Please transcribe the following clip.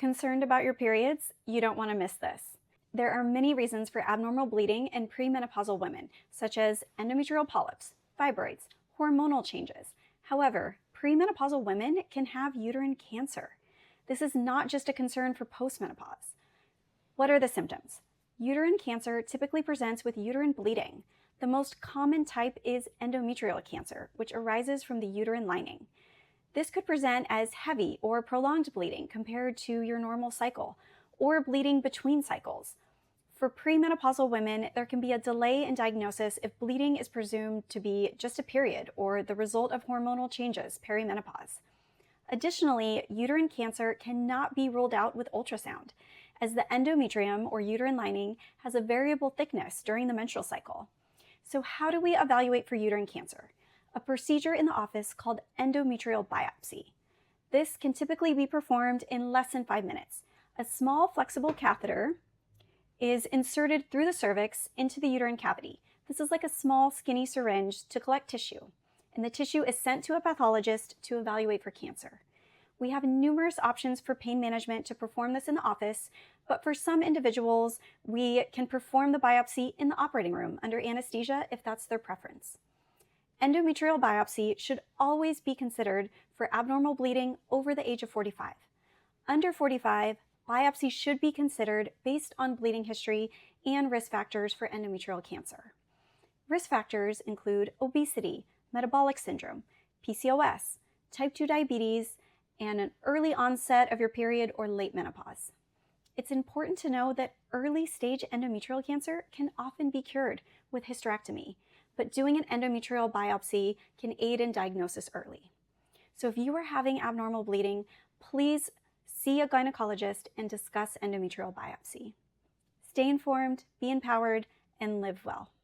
Concerned about your periods? You don't want to miss this. There are many reasons for abnormal bleeding in premenopausal women, such as endometrial polyps, fibroids, hormonal changes. However, premenopausal women can have uterine cancer. This is not just a concern for postmenopause. What are the symptoms? Uterine cancer typically presents with uterine bleeding. The most common type is endometrial cancer, which arises from the uterine lining. This could present as heavy or prolonged bleeding compared to your normal cycle, or bleeding between cycles. For premenopausal women, there can be a delay in diagnosis if bleeding is presumed to be just a period or the result of hormonal changes, perimenopause. Additionally, uterine cancer cannot be ruled out with ultrasound, as the endometrium or uterine lining has a variable thickness during the menstrual cycle. So how do we evaluate for uterine cancer? A procedure in the office called endometrial biopsy. This can typically be performed in less than 5 minutes. A small flexible catheter is inserted through the cervix into the uterine cavity. This is like a small skinny syringe to collect tissue, and the tissue is sent to a pathologist to evaluate for cancer. We have numerous options for pain management to perform this in the office, but for some individuals, we can perform the biopsy in the operating room under anesthesia if that's their preference. Endometrial biopsy should always be considered for abnormal bleeding over the age of 45. Under 45, biopsy should be considered based on bleeding history and risk factors for endometrial cancer. Risk factors include obesity, metabolic syndrome, PCOS, type 2 diabetes, and an early onset of your period or late menopause. It's important to know that early stage endometrial cancer can often be cured with hysterectomy, but doing an endometrial biopsy can aid in diagnosis early. So if you are having abnormal bleeding, please see a gynecologist and discuss endometrial biopsy. Stay informed, be empowered, and live well.